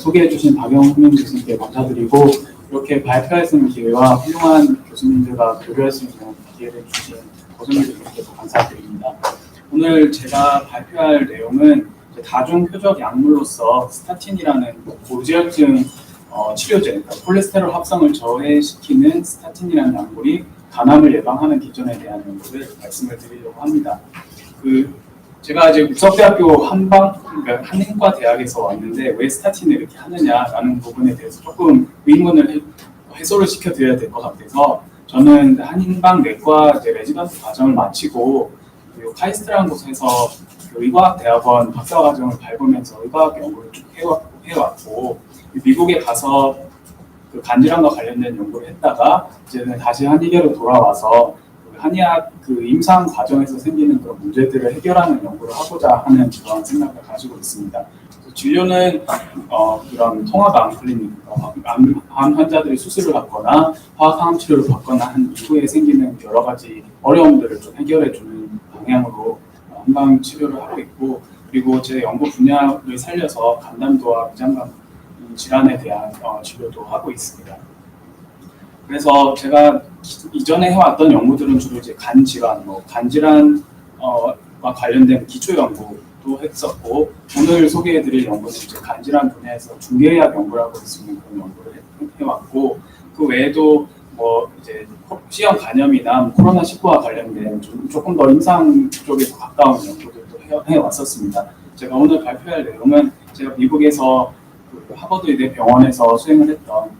소개해주신 박영훈 교수님께 감사드리고, 이렇게 발표할 수 있는 기회와 훌륭한 교수님들과 교류할 수 있는 기회를 주신 교수님들께도 감사드립니다. 오늘 제가 발표할 내용은 다중 표적 약물로서 스타틴이라는 고지혈증 치료제, 그러니까 콜레스테롤 합성을 저해시키는 스타틴이라는 약물이 간암을 예방하는 기전에 대한 연구를 말씀을 드리려고 합니다. 제가 이제 우석대학교 그러니까 한인과 대학에서 왔는데 왜 스타틴을 이렇게 하느냐라는 부분에 대해서 조금 의문을 해소를 시켜드려야 될 것 같아서, 저는 한인방 내과 레지던트 과정을 마치고 카이스트라는 곳에서 의과학대학원 박사과정을 밟으면서 의과학 연구를 쭉 해왔고, 미국에 가서 간질환과 관련된 연구를 했다가 이제는 다시 한의계로 돌아와서 한의학 임상 과정에서 생기는 그런 문제들을 해결하는 연구를 하고자 하는 그런 생각을 가지고 있습니다. 그래서 진료는 이런 통합암 클리닉, 암 환자들이 수술을 받거나 화학항암 치료를 받거나 한 이후에 생기는 여러 가지 어려움들을 좀 해결해주는 방향으로 한방 치료를 하고 있고, 그리고 제 연구 분야를 살려서 간담도와 위장관 질환에 대한 치료도 하고 있습니다. 그래서 제가 이전에 해왔던 연구들은 주로 이제 간 질환, 간 질환과 관련된 기초 연구도 했었고, 오늘 소개해드릴 연구는 이제 간 질환 분야에서 중개의학 연구를 하고 있는 그런 연구를 해왔고, 그 외에도 이제 C형 간염이나 코로나19와 관련된 조금 더 임상 쪽에서 가까운 연구들도 해왔었습니다. 제가 오늘 발표할 내용은 제가 미국에서 하버드 의대 병원에서 수행을 했던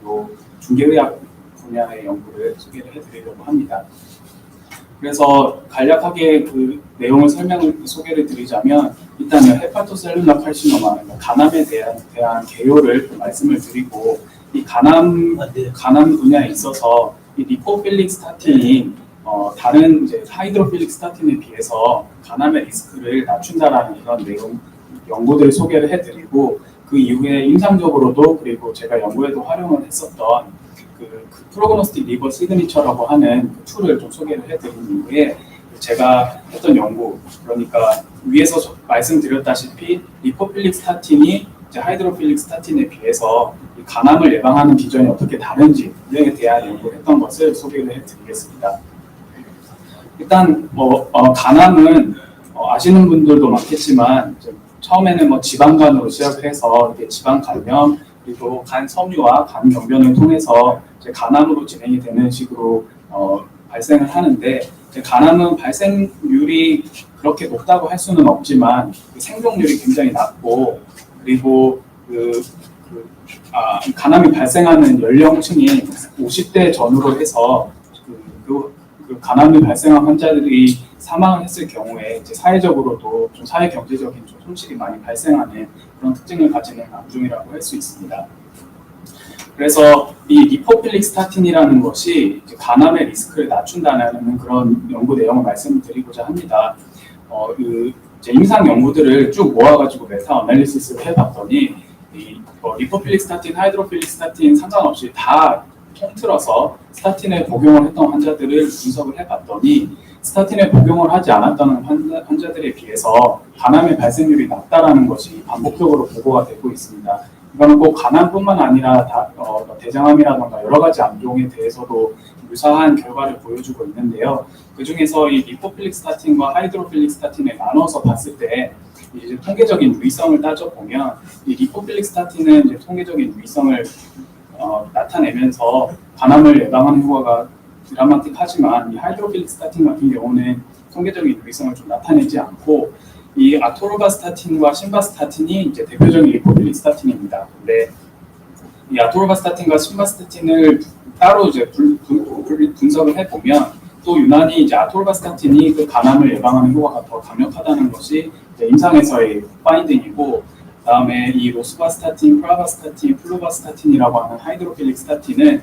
중개의학 분야의 연구를 소개를 해드리려고 합니다. 그래서 간략하게 그 내용을 소개를 드리자면, 일단 헤파토셀룰러 칼시노마, 간암에 대한 개요를 말씀을 드리고, 이 간암 분야에 있어서 이 리포필릭 스타틴이 다른 이제 하이드로필릭 스타틴에 비해서 간암의 리스크를 낮춘다라는 그런 내용 연구들을 소개를 해드리고, 그 이후에 임상적으로도 그리고 제가 연구에도 활용을 했었던 그 프로그노스틱 리버 시그니처라고 하는 그 툴을 좀 소개를 해드린 이후에 제가 했던 연구, 그러니까 위에서 말씀드렸다시피 리포필릭 스타틴이 이제 하이드로필릭 스타틴에 비해서 이 간암을 예방하는 기전이 어떻게 다른지에 대한 연구를 했던 것을 소개를 해드리겠습니다. 일단 간암은 아시는 분들도 많겠지만 처음에는 지방간으로 시작해서 이게 지방 감염, 그리고 간 섬유와 간 경변을 통해서 이제 간암으로 진행이 되는 식으로 발생을 하는데, 간암은 발생률이 그렇게 높다고 할 수는 없지만 생존율이 굉장히 낮고, 그리고 간암이 발생하는 연령층이 50대 전후로 해서 그 간암이 발생한 환자들이 사망을 했을 경우에 이제 사회적으로도 좀 사회 경제적인 좀 손실이 많이 발생하는 그런 특징을 가지는 암종이라고 할 수 있습니다. 그래서 이 리포필릭 스타틴이라는 것이 이제 간암의 리스크를 낮춘다는 그런 연구 내용을 말씀드리고자 합니다. 이제 임상 연구들을 쭉 모아가지고 메타 어널리시스를 해봤더니 리포필릭 스타틴, 하이드로필릭 스타틴 상관없이 다 통틀어서 스타틴에 복용을 했던 환자들을 분석을 해봤더니, 스타틴에 복용을 하지 않았던 환자들에 비해서 간암의 발생률이 낮다라는 것이 반복적으로 보고가 되고 있습니다. 이거는 꼭 간암뿐만 아니라 대장암이라던가 여러 가지 암종에 대해서도 유사한 결과를 보여주고 있는데요. 그 중에서 이 리포필릭 스타틴과 하이드로필릭 스타틴을 나눠서 봤을 때 이제 통계적인 유의성을 따져보면, 이 리포필릭 스타틴은 이제 통계적인 유의성을 나타내면서 간암을 예방하는 효과가 드라마틱하지만, 이 하이드로필릭 스타틴 같은 경우는 통계적인 유의성을 좀 나타내지 않고, 이 아토르바스타틴과 심바스타틴이 이제 대표적인 리포필릭 스타틴입니다. 근데 이 아토르바스타틴과 심바스타틴을 따로 이제 분석을 해보면, 또 유난히 이제 아토르바스타틴이 그 간암을 예방하는 효과가 더 강력하다는 것이 이제 임상에서의 파인딩이고, 그다음에 이 로스바스타틴, 프라바스타틴, 플루바스타틴이라고 하는 하이드로필릭 스타틴은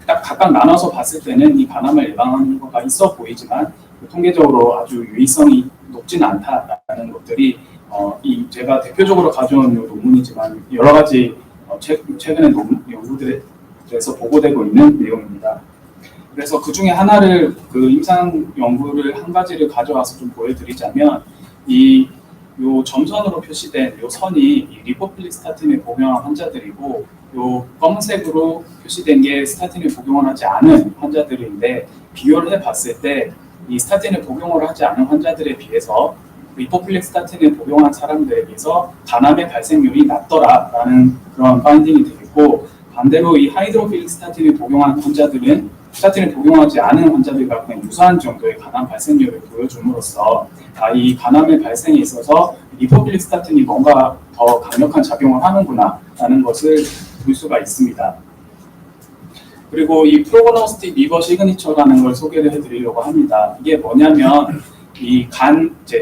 딱 각각 나눠서 봤을 때는 이 간암을 예방하는 효과가 있어 보이지만 통계적으로 아주 유의성이 높지는 않다라는 것들이 제가 대표적으로 가져온 논문이지만 여러 가지 최근의 연구들에서 보고되고 있는 내용입니다. 그래서 그 중에 하나를 임상 연구를 한 가지를 가져와서 좀 보여드리자면, 이 요 점선으로 표시된 요 선이 이 리포필릭 스타틴을 복용한 환자들이고, 요 검은색으로 표시된 게 스타틴을 복용을 하지 않은 환자들인데, 비교를 해봤을 때 이 스타틴을 복용을 하지 않은 환자들에 비해서 리포필릭 스타틴을 복용한 사람들에 비해서 간암의 발생률이 낮더라라는 그런 파인딩이 되겠고, 반대로 이 하이드로필릭 스타틴을 복용한 환자들은 스타틴을 복용하지 않은 환자들과 그냥 유사한 정도의 간암 발생률을 보여줌으로써 이 간암의 발생에 있어서 리포필릭 스타틴이 뭔가 더 강력한 작용을 하는구나라는 것을 볼 수가 있습니다. 그리고 이 프로그노스틱 리버 시그니처라는 걸 소개를 해드리려고 합니다. 이게 뭐냐면 이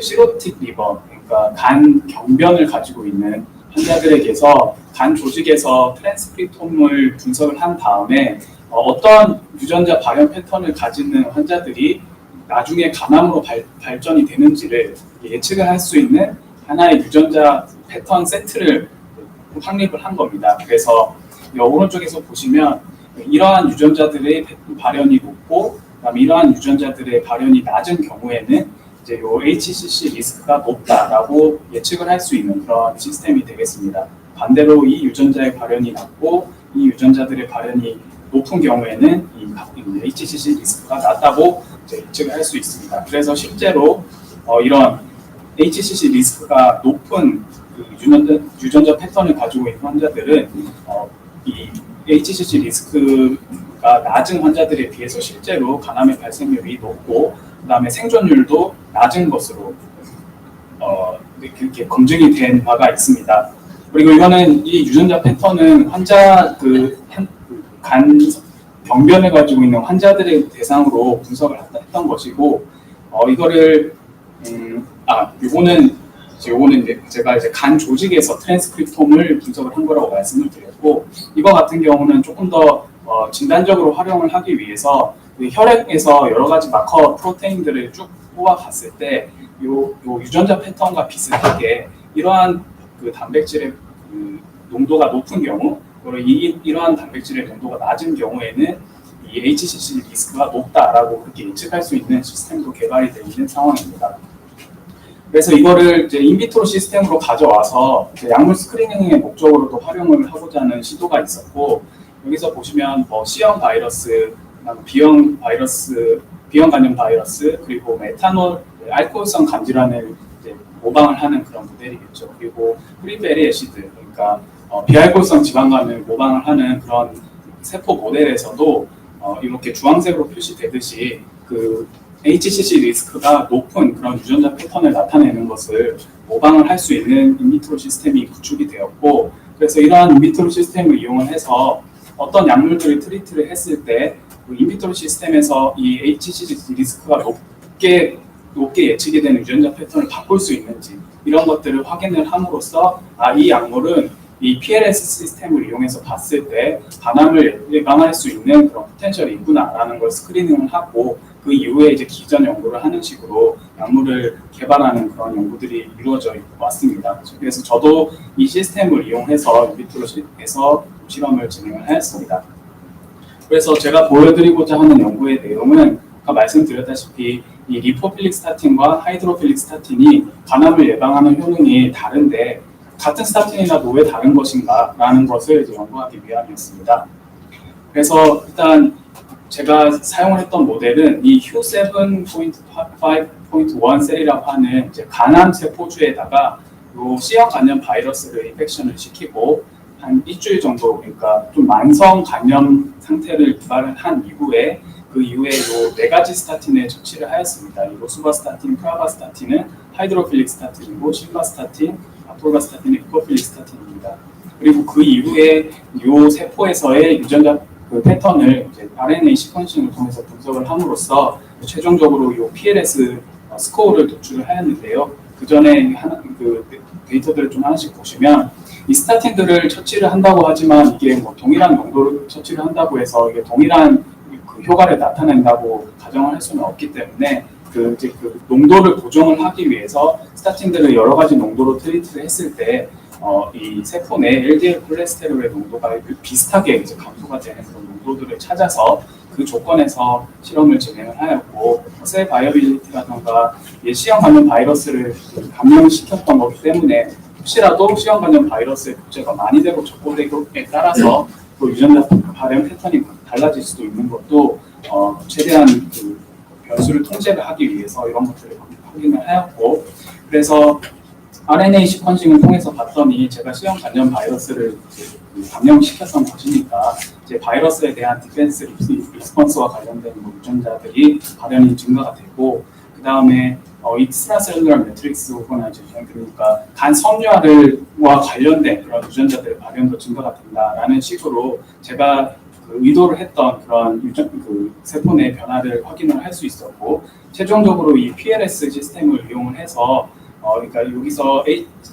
시로틱 리버, 그러니까 간 경변을 가지고 있는 환자들에게서 간 조직에서 트랜스크립톰을 분석을 한 다음에 어떤 유전자 발현 패턴을 가지는 환자들이 나중에 간암으로 발전이 되는지를 예측을 할 수 있는 하나의 유전자 패턴 세트를 확립을 한 겁니다. 그래서 오른쪽에서 보시면 이러한 유전자들의 발현이 높고, 그다음에 이러한 유전자들의 발현이 낮은 경우에는 이제 요 HCC 리스크가 높다라고 예측을 할 수 있는 그런 시스템이 되겠습니다. 반대로 이 유전자의 발현이 낮고 이 유전자들의 발현이 높은 경우에는 이 HCC 리스크가 낮다고 이제 예측을 할 수 있습니다. 그래서 실제로 이런 HCC 리스크가 높은 그 유전자 패턴을 가지고 있는 환자들은 이 HCC 리스크가 낮은 환자들에 비해서 실제로 간암의 발생률이 높고, 그다음에 생존율도 낮은 것으로 그렇게 검증이 된 바가 있습니다. 그리고 이거는 이 유전자 패턴은 환자 간 병변을 가지고 있는 환자들의 대상으로 분석을 했던 것이고, 이거를 요거는 제가 이제 간 조직에서 트랜스크립톰을 분석을 한 거라고 말씀을 드렸고, 이거 같은 경우는 조금 더 진단적으로 활용을 하기 위해서 혈액에서 여러 가지 마커 프로테인들을 쭉 뽑아봤을 때 요 유전자 패턴과 비슷하게 이러한 그 단백질의 그 농도가 높은 경우, 그리고 이러한 단백질의 농도가 낮은 경우에는 이 HCC 리스크가 높다라고 그렇게 예측할 수 있는 시스템도 개발이 되어 있는 상황입니다. 그래서 이거를 이제 인비트로 시스템으로 가져와서 약물 스크리닝의 목적으로도 활용을 하고자 하는 시도가 있었고, 여기서 보시면 C형 바이러스, B형 바이러스, B형 간염 바이러스, 그리고 메탄올, 알코올성 간질환을 이제 모방을 하는 그런 모델이겠죠. 그리고 프리베리 애시드, 그러니까 비알코올성 지방간을 모방을 하는 그런 세포 모델에서도 이렇게 주황색으로 표시되듯이 그 HCC 리스크가 높은 그런 유전자 패턴을 나타내는 것을 모방을 할 수 있는 인비트로 시스템이 구축이 되었고, 그래서 이러한 인비트로 시스템을 이용을 해서 어떤 약물들을 트리트를 했을 때 그 인비트로 시스템에서 이 HCC 리스크가 높게 예측이 되는 유전자 패턴을 바꿀 수 있는지, 이런 것들을 확인을 함으로써 이 약물은 이 PLS 시스템을 이용해서 봤을 때 간암을 예방할 수 있는 그런 포텐셜이 있구나라는 걸 스크리닝을 하고, 그 이후에 이제 기전 연구를 하는 식으로 약물을 개발하는 그런 연구들이 이루어져 왔습니다. 그래서 저도 이 시스템을 이용해서 인비트로에서 실험을 진행을 하였습니다. 그래서 제가 보여드리고자 하는 연구의 내용은 아까 말씀드렸다시피 이 리포필릭 스타틴과 하이드로필릭 스타틴이 간암을 예방하는 효능이 다른데 같은 스타틴이라도 왜 다른 것인가 라는 것을 이제 연구하기 위함이었습니다. 그래서 일단 제가 사용을 했던 모델은 이 Hu7.5.1 셀이라고 하는 이제 간암 세포주에다가 요 C형 간염 바이러스를 인펙션을 시키고 한 일주일 정도, 그러니까 좀 만성 간염 상태를 기반을 한 이후에 그 이후에 요 네 가지 스타틴을 처치를 하였습니다. 이 로수바스타틴, 프라바스타틴은 하이드로필릭 스타틴이고, 실바스타틴, 아톨바스타틴은 리포필릭 스타틴입니다. 그리고 그 이후에 요 세포에서의 유전자 그 패턴을 이제 RNA 시퀀싱을 통해서 분석을 함으로써 최종적으로 요 PLS 스코어를 도출을 하였는데요. 그 전에 그 데이터들을 좀 하나씩 보시면 이 스타틴들을 처치를 한다고 하지만 이게 뭐 동일한 농도를 처치를 한다고 해서 이게 동일한 그 효과를 나타낸다고 가정을 할 수는 없기 때문에 그 농도를 보정을 하기 위해서 스타틴들을 여러 가지 농도로 트리트를 했을 때 이 세포 내 LDL 콜레스테롤의 농도가 비슷하게 이제 감소가 되는 그런 농도들을 찾아서 그 조건에서 실험을 진행을 하였고 셀 바이어빌리티라던가 시형 감염 바이러스를 감염시켰던 거기 때문에 혹시라도 시형 감염 바이러스의 복제가 많이 되고 적고되고에 따라서 또 유전자 발현 패턴이 달라질 수도 있는 것도 최대한 그 변수를 통제를 하기 위해서 이런 것들을 확인을 하였고, 그래서 RNA 시퀀싱을 통해서 봤더니 제가 시형 감염 바이러스를 감염시켰던 것이니까 이제 바이러스에 대한 디펜스 리스폰스와 관련된 유전자들이 발현이 증가가 되고, 그 다음에 익스트라셀룰러 매트릭스 오거나이제이션, 그러니까 간 섬유화와 관련된 그런 유전자들의 발현도 증가가 된다라는 식으로 제가 그 의도를 했던 그런 세포 내 변화를 확인을 할 수 있었고, 최종적으로 이 PLS 시스템을 이용을 해서 그러니까 여기서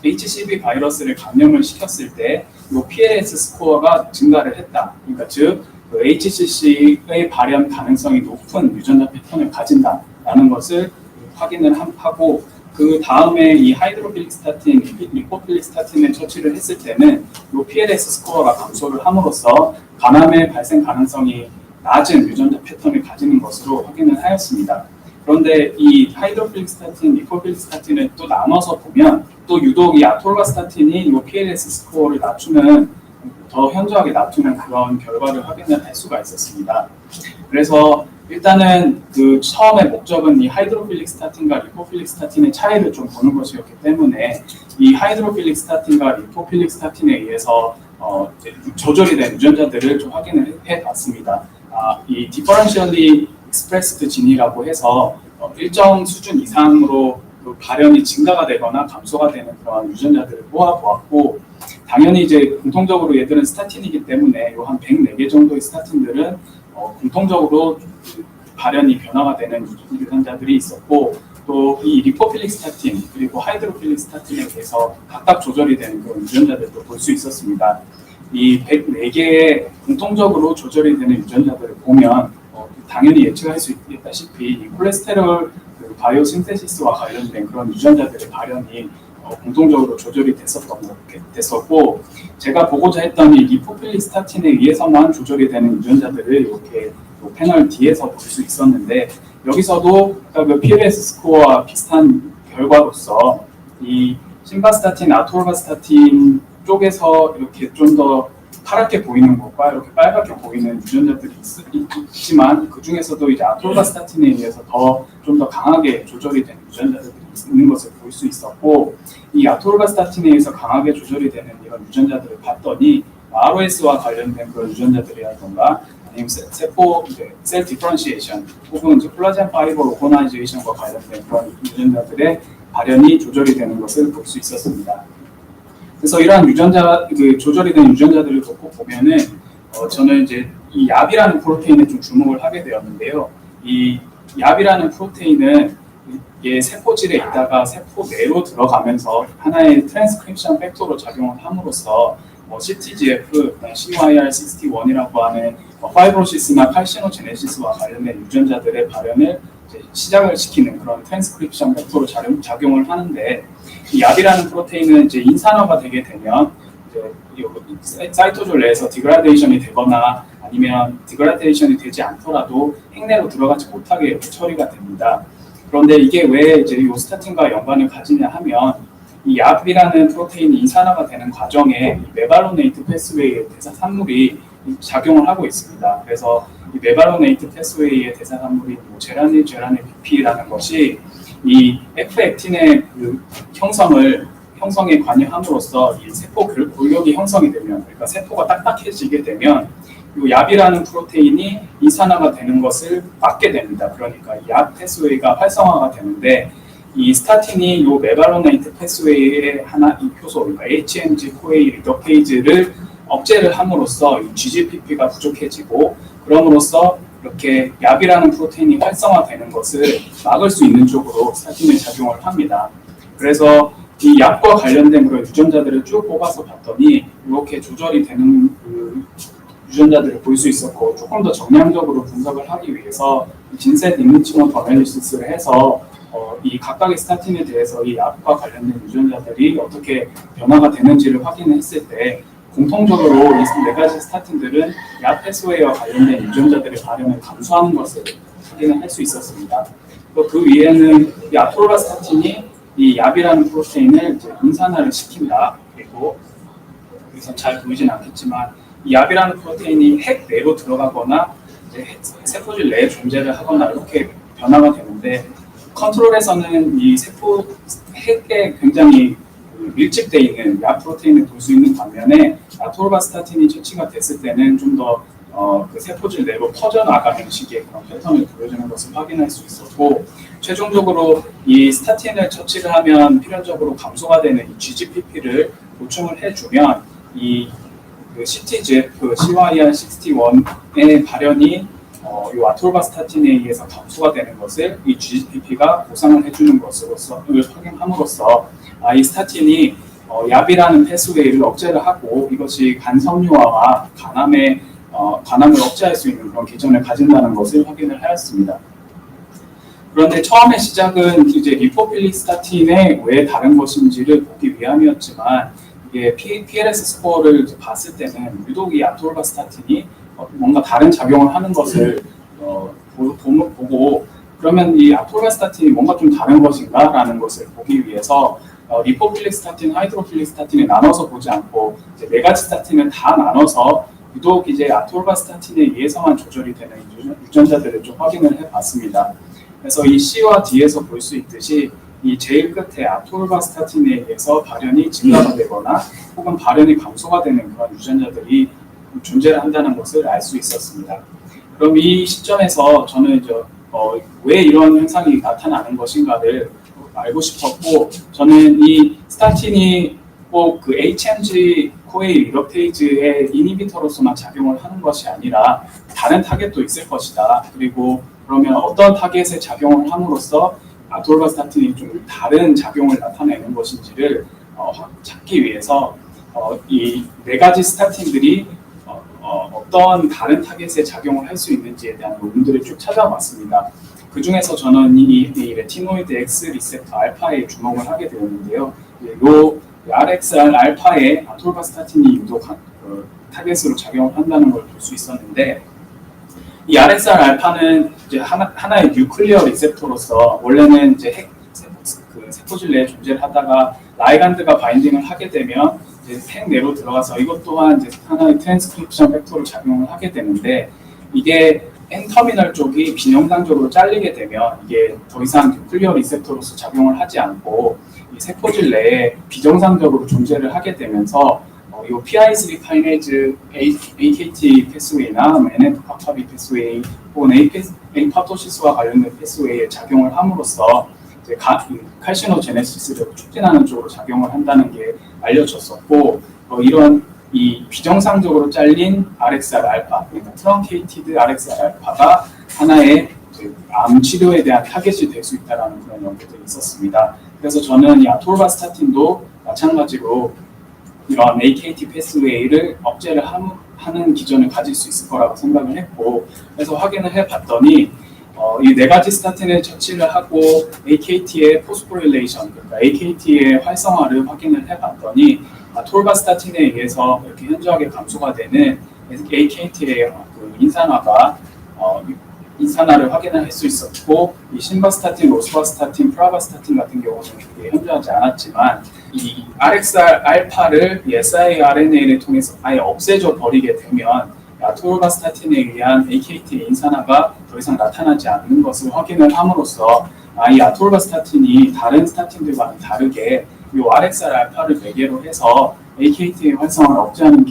HCV 바이러스를 감염을 시켰을 때 이 PLS 스코어가 증가를 했다. 그러니까 즉 그 HCC의 발현 가능성이 높은 유전자 패턴을 가진다라는 것을 확인을 하고, 그 다음에 이 하이드로필릭 스타틴, 리포필릭 스타틴을 처치를 했을 때는 이 PLS 스코어가 감소를 함으로써 간암의 발생 가능성이 낮은 유전자 패턴을 가지는 것으로 확인을 하였습니다. 그런데 이 하이드로필릭 스타틴, 리포필릭 스타틴을 또 나눠서 보면 또 유독 이 아톨바스타틴이 이 PLS 스코어를 낮추는, 더 현저하게 낮추는 그런 결과를 확인을 할 수가 있었습니다. 그래서 일단은 그 처음에 목적은 이 하이드로필릭 스타틴과 리포필릭 스타틴의 차이를 좀 보는 것이었기 때문에 이 하이드로필릭 스타틴과 리포필릭 스타틴에 의해서 조절이 된 유전자들을 좀 확인을 해봤습니다. 이 differentially expressed gene이라고 해서 일정 수준 이상으로 그 발현이 증가가 되거나 감소가 되는 그런 유전자들을 모아보았고, 당연히 이제 공통적으로 얘들은 스타틴이기 때문에 요 한 104개 정도의 스타틴들은 공통적으로 발현이 변화가 되는 유전자들이 있었고, 또 이 리포필릭 스타틴 그리고 하이드로필릭 스타틴에 대해서 각각 조절이 되는 그런 유전자들도 볼 수 있었습니다. 이 104개의 공통적으로 조절이 되는 유전자들을 보면 당연히 예측할 수 있다시피 이 콜레스테롤 그 바이오 신테시스와 관련된 그런 유전자들의 발현이 공통적으로 조절이 됐었고, 제가 보고자 했던 이 리포필릭 스타틴에 의해서만 조절이 되는 유전자들을 이렇게 패널 D에서 볼 수 있었는데, 여기서도 그 PLS 스코어와 비슷한 결과로서 이 심바스타틴, 아톨바스타틴 쪽에서 이렇게 좀 더 파랗게 보이는 것과 이렇게 빨갛게 보이는 유전자들이 있지만, 그 중에서도 이제 아톨바스타틴에 의해서 좀 더 강하게 조절이 되는 유전자들이 있는 것을 볼 수 있었고, 이 아톨바스타틴에 의해서 강하게 조절이 되는 이런 유전자들을 봤더니 ROS와 관련된 그런 유전자들이라던가 아니면 세포 셀 디퍼런시에이션 혹은 콜라겐 파이버 오거나이제이션과 관련된 그런 유전자들의 발현이 조절이 되는 것을 볼 수 있었습니다. 그래서 이러한 유전자, 조절이 된 유전자들을 놓고 보면은 저는 이제 이 얍이라는 프로테인에 좀 주목을 하게 되었는데요. 이 얍이라는 프로테인은 이게 세포질에 있다가 세포 내로 들어가면서 하나의 트랜스크립션 팩터로 작용을 함으로써 CTGF, CYR61이라고 하는 파이브로시스나 칼시노제네시스와 관련된 유전자들의 발현을 시작을 시키는 그런 트랜스크립션 팩터로 작용을 하는데, 이 얍이라는 프로테인은 이제 인산화가 되게 되면 이제 사이토졸 내에서 디그라데이션이 되거나 아니면 디그라데이션이 되지 않더라도 핵내로 들어가지 못하게 처리가 됩니다. 그런데 이게 왜 이제 이 스타틴과 연관을 가지냐 하면, 이 얍이라는 프로테인이 인산화가 되는 과정에 이 메발로네이트 패스웨이의 대사 산물이 작용을 하고 있습니다. 그래서 이 메발로네이트 패스웨이의 대사 산물이 제라닐 BP라는 것이 이 F-액틴의 그 형성에 관여함으로써 이 세포 골격이 형성이 되면, 그러니까 세포가 딱딱해지게 되면 이 얍이라는 프로테인이 인산화가 되는 것을 막게 됩니다. 그러니까 이 얍 패스웨이가 활성화가 되는데, 이 스타틴이 이 메발로네이트 패스웨이의 이 효소, 그러니까 HMG-CoA 리더페이즈를 억제를 함으로써 이 GGPP가 부족해지고, 그럼으로써 이렇게 얍이라는 프로테인이 활성화되는 것을 막을 수 있는 쪽으로 스타틴이 작용을 합니다. 그래서 이 얍과 관련된 그런 유전자들을 쭉 뽑아서 봤더니 이렇게 조절이 되는 그 유전자들을 볼 수 있었고, 조금 더 정량적으로 분석을 하기 위해서 진셋 인리치먼트 어널리시스를 해서 이 각각의 스타틴에 대해서 이 얍과 관련된 유전자들이 어떻게 변화가 되는지를 확인했을 때 공통적으로 이 네 가지 스타틴들은 약 패스웨이와 관련된 유전자들의 발현을 감소하는 것을 확인을 할 수 있었습니다. 또 그 위에는 이 아토르바스타틴이 이 얍이라는 프로테인을 이제 분산화를 시킨다. 그리고 여기서 잘 보이진 않겠지만 이 얍이라는 프로테인이 핵 내로 들어가거나 이제 세포질 내에 존재를 하거나 이렇게 변화가 되는데, 컨트롤에서는 이 세포 핵에 굉장히 밀집되어 있는 얍 프로테인을 볼 수 있는 반면에 아토르바스타틴이 처치가 됐을 때는 좀 더 그 세포질 내로 퍼져나가는 식의 그런 패턴을 보여주는 것을 확인할 수 있었고, 최종적으로 이 스타틴을 처치를 하면 필연적으로 감소가 되는 이 GGPP를 보충을 해주면 이 CTGF, CYR61의 발현이 이 아토르바스타틴에 의해서 감소가 되는 것을 이 GGPP가 보상을 해주는 것으로서 확인함으로써 이 스타틴이 얍이라는 패스웨이를 억제를 하고 이것이 간 섬유화와 간암을 억제할 수 있는 그런 기전을 가진다는 것을 확인을 하였습니다. 그런데 처음에 시작은 이제 리포필리스타틴의 왜 다른 것인지를 보기 위함이었지만, 이게 PLS 스코어를 봤을 때는 유독 이 아토르바스타틴이 뭔가 다른 작용을 하는 것을 보고, 그러면 이 아토르바스타틴이 뭔가 좀 다른 것인가라는 것을 보기 위해서 리포필리스타틴, 하이드로필리스타틴을 나눠서 보지 않고 이제 네 가지 스타틴을 다 나눠서 유독 이제 아토르바스타틴에 의해서만 조절이 되는 유전자들을 좀 확인을 해봤습니다. 그래서 이 C와 D에서 볼 수 있듯이 이 제일 끝에 아토르바스타틴에 의해서 발현이 증가가 되거나 혹은 발현이 감소가 되는 그런 유전자들이 존재를 한다는 것을 알 수 있었습니다. 그럼 이 시점에서 저는 이제 왜 이런 현상이 나타나는 것인가를 알고 싶었고, 저는 이 스타틴이 꼭 그 HMG 코에이 리더페이즈의 이니비터로서만 작용을 하는 것이 아니라 다른 타겟도 있을 것이다. 그리고 그러면 어떤 타겟에 작용을 함으로써 아토르바스타틴이 좀 다른 작용을 나타내는 것인지를 찾기 위해서 이 네 가지 스타틴들이 어떤 다른 타겟에 작용을 할 수 있는지에 대한 논문들을 쭉 찾아봤습니다. 그 중에서 저는 이 레티노이드 X 리셉터 알파에 주목을 하게 되었는데요. 이 RXR 알파에 아토르바스타틴이 유독 타겟으로 작용을 한다는 걸 볼 수 있었는데, 이 RXR 알파는 이제 하나의 뉴클리어 리셉터로서 원래는 이제 세포질 내에 존재를 하다가 라이간드가 바인딩을 하게 되면 이제 핵 내로 들어가서 이것 또한 이제 하나의 트랜스크립션 팩터로 작용을 하게 되는데, 이게 N터미널 쪽이 비정상적으로 잘리게 되면 이게 더 이상 뉴클리어 리셉터로서 작용을 하지 않고 이 세포질 내에 비정상적으로 존재를 하게 되면서 이 PI3 카이네즈 AKT 패스웨이나 NF-kappa-B 패스웨이 혹은 에이파토시스와 관련된 패스웨이에 작용을 함으로써 이제 칼시노제네시스를 촉진하는 쪽으로 작용을 한다는 게 알려졌었고, 이런 이 비정상적으로 잘린 RXR 알파, 그러니까 트렁케이티드 RXR 알파가 하나의 암 치료에 대한 타겟이 될 수 있다는 그런 연구들이 있었습니다. 그래서 저는 이 아토르바스타틴도 마찬가지로 이런 AKT 패스웨이를 억제를 하는 기전을 가질 수 있을 거라고 생각을 했고, 그래서 확인을 해봤더니 이 네 가지 스타틴을 처치를 하고 AKT의 포스포릴레이션, 그러니까 AKT의 활성화를 확인을 해봤더니 아토르바스타틴에 의해서 이렇게 현저하게 감소가 되는 AKT의 인산화를 확인을 할 수 있었고, 이 신바스타틴, 로스바스타틴, 프라바스타틴 같은 경우는 그게 현저하지 않았지만 이 RXR 알파를 siRNA를 통해서 아예 없애줘 버리게 되면 아토르바스타틴에 의한 AKT 인산화가 더 이상 나타나지 않는 것을 확인을 함으로써 이 아토르바스타틴이 다른 스타틴들과는 다르게 이 RXR 알파를 매개로 해서 AKT의 활성화를 억제하는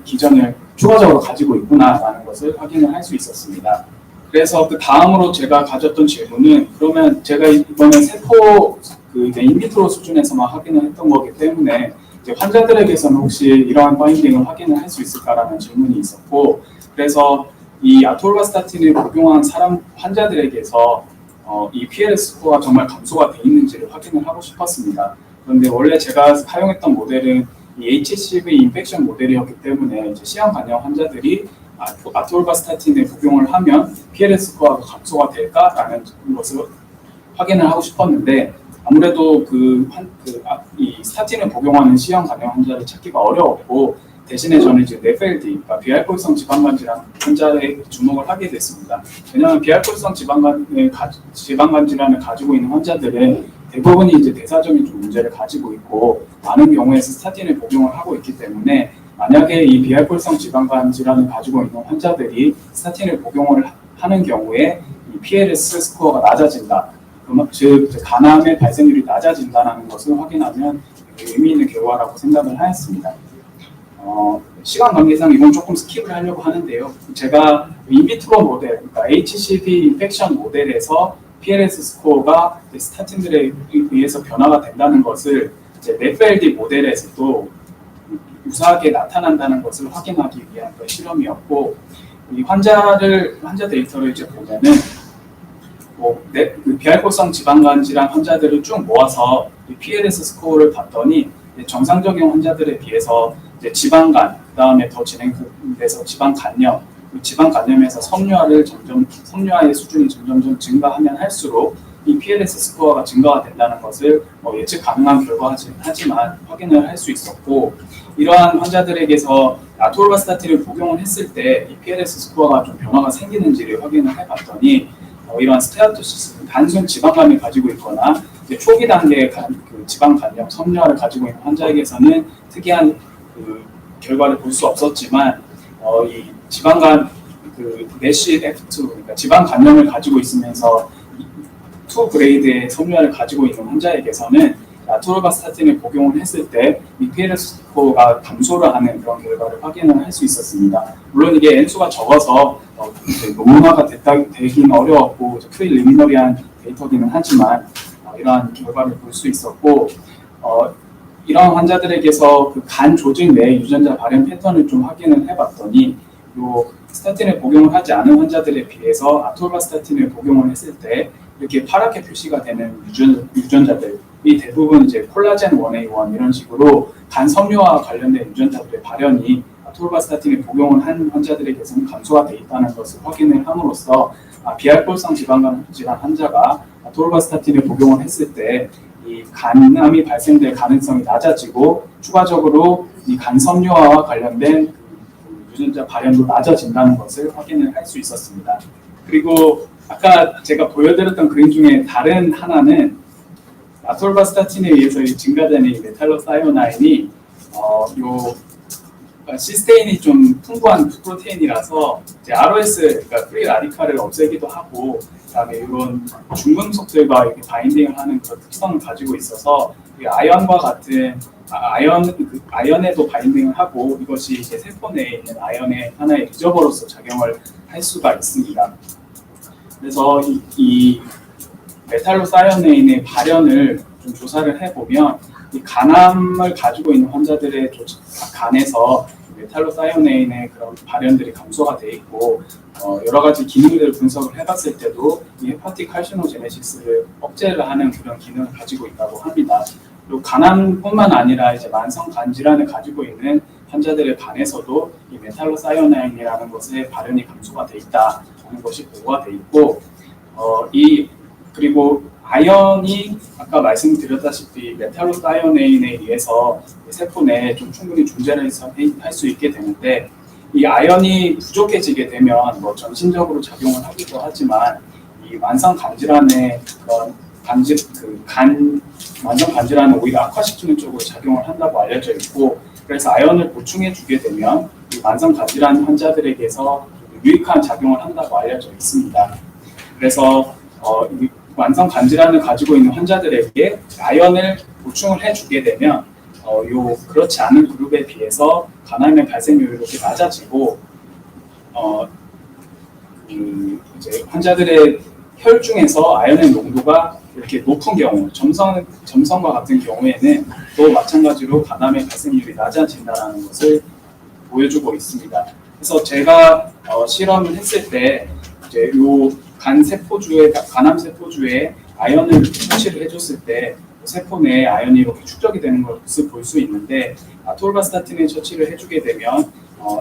기전을 추가적으로 가지고 있구나라는 것을 확인을 할 수 있었습니다. 그래서 그 다음으로 제가 가졌던 질문은, 그러면 제가 이번에 세포 인비트로 수준에서만 확인을 했던 거기 때문에 이제 환자들에게서는 혹시 이러한 파인딩을 확인을 할 수 있을까라는 질문이 있었고, 그래서 이 아토르바스타틴을 복용한 환자들에게서 이 PLS 스코어가 정말 감소가 돼 있는지를 확인을 하고 싶었습니다. 그런데 원래 제가 사용했던 모델은 이 HCV 인펙션 모델이었기 때문에 이제 시험 관련 환자들이 아토르바스타틴을 복용을 하면 PLS 스코어가 감소가 될까라는 것을 확인을 하고 싶었는데, 아무래도 이 스타틴을 복용하는 시험 관련 환자를 찾기가 어려웠고, 대신에 저는 이제 NAFLD, 그러니까 비알코올성 지방간질환 환자에 주목을 하게 됐습니다. 왜냐하면 비알코올성 지방간질환을 가지고 있는 환자들은 대부분이 이제 대사적인 좀 문제를 가지고 있고 많은 경우에서 스타틴을 복용을 하고 있기 때문에 만약에 이 비알코올성 지방간질환을 가지고 있는 환자들이 스타틴을 복용을 하는 경우에 이 PLS 스코어가 낮아진다. 즉 간암의 발생률이 낮아진다는 것을 확인하면 의미 있는 결과라고 생각을 하였습니다. 시간 관계상 이건 조금 스킵을 하려고 하는데요. 제가 인비트로 모델, 그러니까 HCV 인펙션 모델에서 PLS 스코어가 스타틴들에 의해서 변화가 된다는 것을 이제 NAFLD 모델에서도 유사하게 나타난다는 것을 확인하기 위한 실험이었고, 이 환자 데이터를 이제 보면은 그 비알코올성 지방간 질환 환자들을 쭉 모아서 이 PLS 스코어를 봤더니 정상적인 환자들에 비해서 이제 지방간, 그 다음에 더 진행돼서 지방간염, 지방간염에서 섬유화의 수준이 점점 증가하면 할수록 이 PLS 스코어가 증가가 된다는 것을 예측 가능한 결과지만 확인을 할 수 있었고, 이러한 환자들에게서 아토르바스타틴을 복용을 했을 때 이 PLS 스코어가 좀 변화가 생기는지를 확인을 해봤더니 이러한 스테아토시스, 단순 지방간을 가지고 있거나 이제 초기 단계의 그 지방간염, 섬유화를 가지고 있는 환자에게서는 특이한 그 결과를 볼 수 없었지만 이 지방간 그 내시 F2, 그러니까 지방간염을 가지고 있으면서 2 그레이드의 섬유화를 가지고 있는 환자에게서는 아토르바스타틴을 복용을 했을 때 이 PLS 스코어가 감소를 하는 그런 결과를 확인을 할 수 있었습니다. 물론 이게 N수가 적어서 논문화가 되긴 어려웠고 프리리미너리한 데이터기는 하지만 이러한 결과를 볼 수 있었고, 이러한 환자들에게서 그 간 조직 내 유전자 발현 패턴을 좀 확인을 해봤더니 요 스타틴을 복용을 하지 않은 환자들에 비해서 아토르바스타틴을 복용을 했을 때 이렇게 파랗게 표시가 되는 유전자들이 대부분 이제 콜라겐 1A1 이런 식으로 간 섬유와 관련된 유전자들의 발현이 아토르바스타틴을 복용을 한 환자들에게서는 감소가 돼 있다는 것을 확인을 함으로써 비알코올성 지방간 질환 환자가 아토르바스타틴을 복용을 했을 때 이 간암이 발생될 가능성이 낮아지고 추가적으로 이 간 섬유화와 관련된 그 유전자 발현도 낮아진다는 것을 확인을 할 수 있었습니다. 그리고 아까 제가 보여드렸던 그림 중에 다른 하나는 아토르바스타틴에 의해서 증가되는 이 메탈로사이오나인이 시스테인이 좀 풍부한 프로테인이라서 이제 ROS, 그러니까 프리 라디칼을 없애기도 하고, 그다음에 이런 중금속들과 이렇게 바인딩을 하는 그런 특성을 가지고 있어서 아연과 같은 아연에도 바인딩을 하고, 이것이 이제 세포 내에 있는 아연의 하나의 리저버로서 작용을 할 수가 있습니다. 그래서 이 메탈로사이오네인의 발현을 좀 조사를 해보면 이 간암을 가지고 있는 환자들의 간에서 메탈로사이오네인의 그런 발현들이 감소가 돼 있고, 여러 가지 기능들을 분석을 해봤을 때도 이 헤파틱 칼시노제네시스를 억제를 하는 그런 기능을 가지고 있다고 합니다. 그리고 간암뿐만 아니라 이제 만성 간 질환을 가지고 있는 환자들의 간에서도 이 메탈로사이오네인이라는 것의 발현이 감소가 돼 있다는 것이 보고가 돼 있고, 그리고 아연이 아까 말씀드렸다시피 메탈로사이오네인에 의해서 세포 내에 좀 충분히 존재를 할 수 있게 되는데, 이 아연이 부족해지게 되면 전신적으로 작용을 하기도 하지만 이 만성 간질환의 그런 만성 간질환은 오히려 악화시키는 쪽으로 작용을 한다고 알려져 있고, 그래서 아연을 보충해 주게 되면 이 만성 간질환 환자들에게서 유익한 작용을 한다고 알려져 있습니다. 그래서 만성 간질환을 가지고 있는 환자들에게 아연을 보충을 해주게 되면 그렇지 않은 그룹에 비해서 간암의 발생률이 이렇게 낮아지고 이제 환자들의 혈중에서 아연의 농도가 이렇게 높은 경우, 점성과 같은 경우에는 또 마찬가지로 간암의 발생률이 낮아진다는 것을 보여주고 있습니다. 그래서 제가 실험을 했을 때 이제 간암 세포주에 아연을 처치를 해줬을 때 세포 내에 아연이 이렇게 축적이 되는 것을 볼 수 있는데, 아토르바스타틴을 처치를 해주게 되면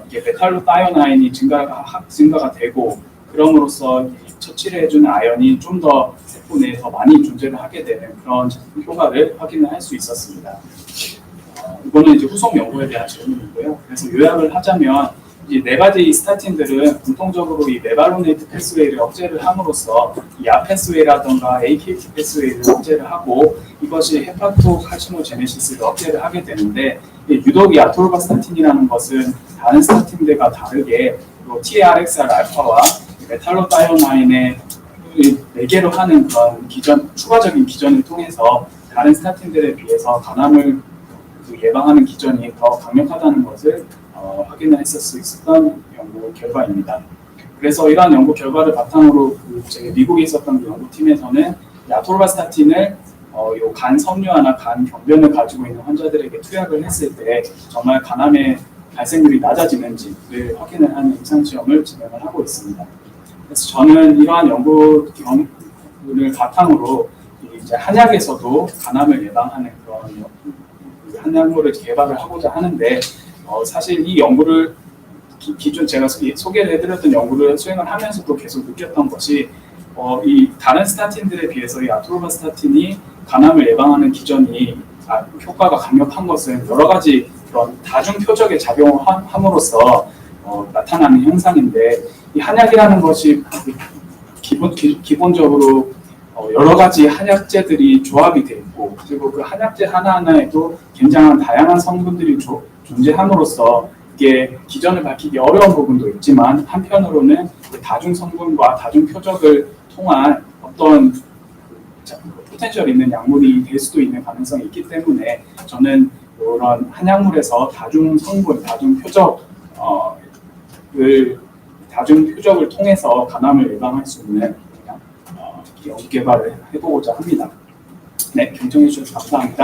이게 메탈로사이오나인이 증가가 되고, 그럼으로써 처치를 해주는 아연이 좀 더 세포 내에 더 많이 존재를 하게 되는 그런 효과를 확인을 할 수 있었습니다. 이거는 이제 후속 연구에 대한 질문이고요. 그래서 요약을 하자면 이 네 가지 스타틴들은 공통적으로 이 메발로네이트 패스웨이를 억제를 함으로써 이 아 패스웨이라든가 AKT 패스웨이를 억제를 하고 이것이 헤파토칼시노제네시스를 억제를 하게 되는데 유독 이 아토르바스타틴이라는 것은 다른 스타틴들과 다르게 TRXR 알파와 메탈로다이오나인의 매개로 하는 그런 추가적인 기전을 통해서 다른 스타틴들에 비해서 간암을 예방하는 기전이 더 강력하다는 것을 확인을 했을 수 있었던 연구 결과입니다. 그래서 이러한 연구 결과를 바탕으로 미국에 있었던 그 연구팀에서는 아토르바스타틴을 간 섬유화나 간 병변을 가지고 있는 환자들에게 투약을 했을 때 정말 간암의 발생률이 낮아지는지를 확인을 하는 임상시험을 진행을 하고 있습니다. 그래서 저는 이러한 연구 경험을 바탕으로 이제 한약에서도 간암을 예방하는 그런 한약물을 개발을 하고자 하는데 사실 이 연구를 기존 제가 소개를 해드렸던 연구를 수행을 하면서도 계속 느꼈던 것이 이 다른 스타틴들에 비해서 이 아토르바스타틴이 간암을 예방하는 기전이 효과가 강력한 것은 여러 가지 그런 다중 표적에 작용을 함으로써 나타나는 현상인데 이 한약이라는 것이 기본적으로 여러 가지 한약재들이 조합이 되어 있고 그리고 그 한약재 하나하나에도 굉장한 다양한 성분들이 존재함으로써 이게 기전을 밝히기 어려운 부분도 있지만 한편으로는 다중 성분과 다중 표적을 통한 어떤 포텐셜 있는 약물이 될 수도 있는 가능성이 있기 때문에 저는 이런 한약물에서 다중 성분, 다중 표적을 통해서 간암을 예방할 수 있는 연구 개발을 해보고자 합니다. 네, 경청해 주셔서 감사합니다.